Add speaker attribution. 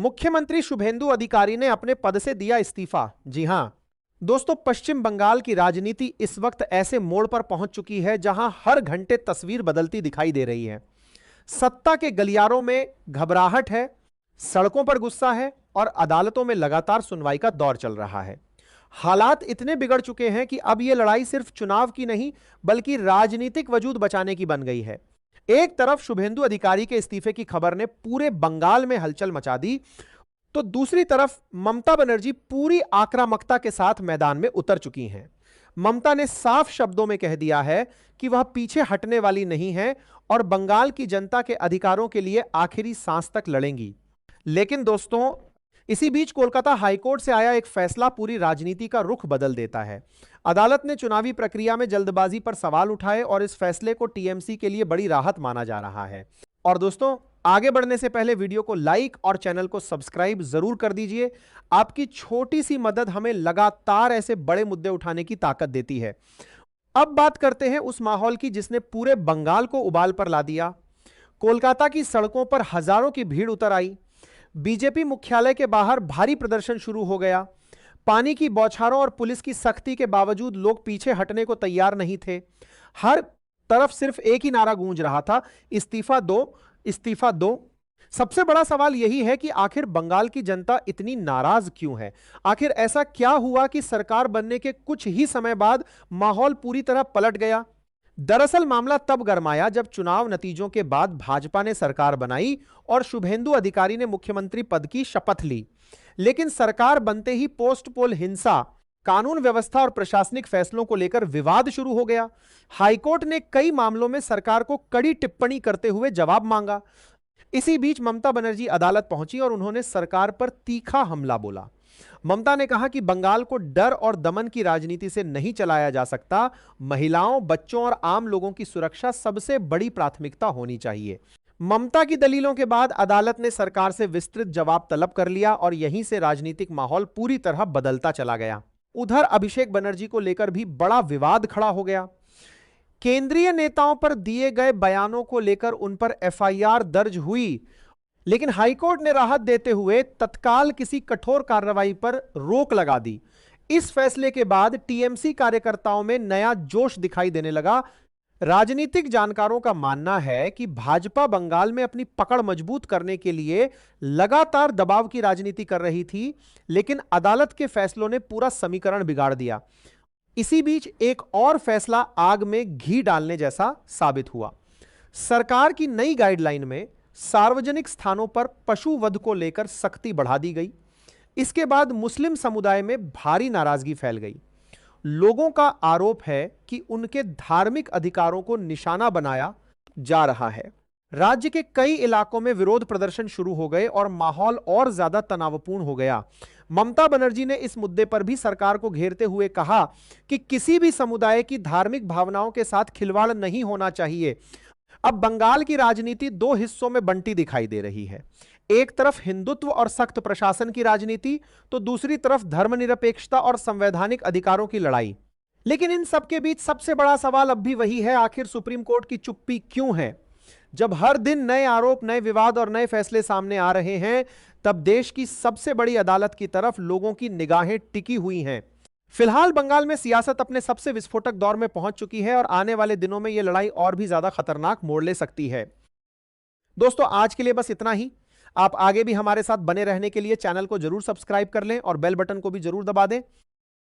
Speaker 1: मुख्यमंत्री शुभेंदु अधिकारी ने अपने पद से दिया इस्तीफा। जी हां दोस्तों, पश्चिम बंगाल की राजनीति इस वक्त ऐसे मोड़ पर पहुंच चुकी है जहां हर घंटे तस्वीर बदलती दिखाई दे रही है। सत्ता के गलियारों में घबराहट है, सड़कों पर गुस्सा है और अदालतों में लगातार सुनवाई का दौर चल रहा है। हालात इतने बिगड़ चुके हैं कि अब यह लड़ाई सिर्फ चुनाव की नहीं बल्कि राजनीतिक वजूद बचाने की बन गई है। एक तरफ शुभेंदु अधिकारी के इस्तीफे की खबर ने पूरे बंगाल में हलचल मचा दी, तो दूसरी तरफ ममता बनर्जी पूरी आक्रामकता के साथ मैदान में उतर चुकी हैं। ममता ने साफ शब्दों में कह दिया है कि वह पीछे हटने वाली नहीं है और बंगाल की जनता के अधिकारों के लिए आखिरी सांस तक लड़ेंगी। लेकिन दोस्तों, इसी बीच कोलकाता हाईकोर्ट से आया एक फैसला पूरी राजनीति का रुख बदल देता है। अदालत ने चुनावी प्रक्रिया में जल्दबाजी पर सवाल उठाए और इस फैसले को टीएमसी के लिए बड़ी राहत माना जा रहा है। और दोस्तों, आगे बढ़ने से पहले वीडियो को लाइक और चैनल को सब्सक्राइब जरूर कर दीजिए। आपकी छोटी सी मदद हमें लगातार ऐसे बड़े मुद्दे उठाने की ताकत देती है। अब बात करते हैं उस माहौल की जिसने पूरे बंगाल को उबाल पर ला दिया। कोलकाता की सड़कों पर हजारों की भीड़ उतर आई। बीजेपी मुख्यालय के बाहर भारी प्रदर्शन शुरू हो गया। पानी की बौछारों और पुलिस की सख्ती के बावजूद लोग पीछे हटने को तैयार नहीं थे। हर तरफ सिर्फ एक ही नारा गूंज रहा था, इस्तीफा दो, इस्तीफा दो। सबसे बड़ा सवाल यही है कि आखिर बंगाल की जनता इतनी नाराज क्यों है? आखिर ऐसा क्या हुआ कि सरकार बनने के कुछ ही समय बाद माहौल पूरी तरह पलट गया? दरअसल मामला तब गरमाया जब चुनाव नतीजों के बाद भाजपा ने सरकार बनाई और शुभेंदु अधिकारी ने मुख्यमंत्री पद की शपथ ली। लेकिन सरकार बनते ही पोस्ट पोल हिंसा, कानून व्यवस्था और प्रशासनिक फैसलों को लेकर विवाद शुरू हो गया। हाईकोर्ट ने कई मामलों में सरकार को कड़ी टिप्पणी करते हुए जवाब मांगा। इसी बीच ममता बनर्जी अदालत पहुंची और उन्होंने सरकार पर तीखा हमला बोला। ममता ने कहा कि बंगाल को डर और दमन की राजनीति से नहीं चलाया जा सकता। महिलाओं, बच्चों और आम लोगों की सुरक्षा सबसे बड़ी प्राथमिकता होनी चाहिए। ममता की दलीलों के बाद अदालत ने सरकार से विस्तृत जवाब तलब कर लिया और यहीं से राजनीतिक माहौल पूरी तरह बदलता चला गया। उधर अभिषेक बनर्जी को लेकर भी बड़ा विवाद खड़ा हो गया। केंद्रीय नेताओं पर दिए गए बयानों को लेकर उन पर एफआईआर दर्ज हुई, लेकिन हाईकोर्ट ने राहत देते हुए तत्काल किसी कठोर कार्रवाई पर रोक लगा दी। इस फैसले के बाद टीएमसी कार्यकर्ताओं में नया जोश दिखाई देने लगा। राजनीतिक जानकारों का मानना है कि भाजपा बंगाल में अपनी पकड़ मजबूत करने के लिए लगातार दबाव की राजनीति कर रही थी, लेकिन अदालत के फैसलों ने पूरा समीकरण बिगाड़ दिया। इसी बीच एक और फैसला आग में घी डालने जैसा साबित हुआ। सरकार की नई गाइडलाइन में सार्वजनिक स्थानों पर पशु वध को लेकर सख्ती बढ़ा दी गई। इसके बाद मुस्लिम समुदाय में भारी नाराजगी फैल गई। लोगों का आरोप है कि उनके धार्मिक अधिकारों को निशाना बनाया जा रहा है। राज्य के कई इलाकों में विरोध प्रदर्शन शुरू हो गए और माहौल और ज्यादा तनावपूर्ण हो गया। ममता बनर्जी ने इस मुद्दे पर भी सरकार को घेरते हुए कहा कि किसी भी समुदाय की धार्मिक भावनाओं के साथ खिलवाड़ नहीं होना चाहिए। अब बंगाल की राजनीति दो हिस्सों में बंटी दिखाई दे रही है। एक तरफ हिंदुत्व और सख्त प्रशासन की राजनीति, तो दूसरी तरफ धर्मनिरपेक्षता और संवैधानिक अधिकारों की लड़ाई। लेकिन इन सबके बीच सबसे बड़ा सवाल अब भी वही है, आखिर सुप्रीम कोर्ट की चुप्पी क्यों है? जब हर दिन नए आरोप, नए विवाद और नए फैसले सामने आ रहे हैं, तब देश की सबसे बड़ी अदालत की तरफ लोगों की निगाहें टिकी हुई हैं। फिलहाल बंगाल में सियासत अपने सबसे विस्फोटक दौर में पहुंच चुकी है और आने वाले दिनों में यह लड़ाई और भी ज्यादा खतरनाक मोड़ ले सकती है। दोस्तों, आज के लिए बस इतना ही। आप आगे भी हमारे साथ बने रहने के लिए चैनल को जरूर सब्सक्राइब कर लें और बेल बटन को भी जरूर दबा दें।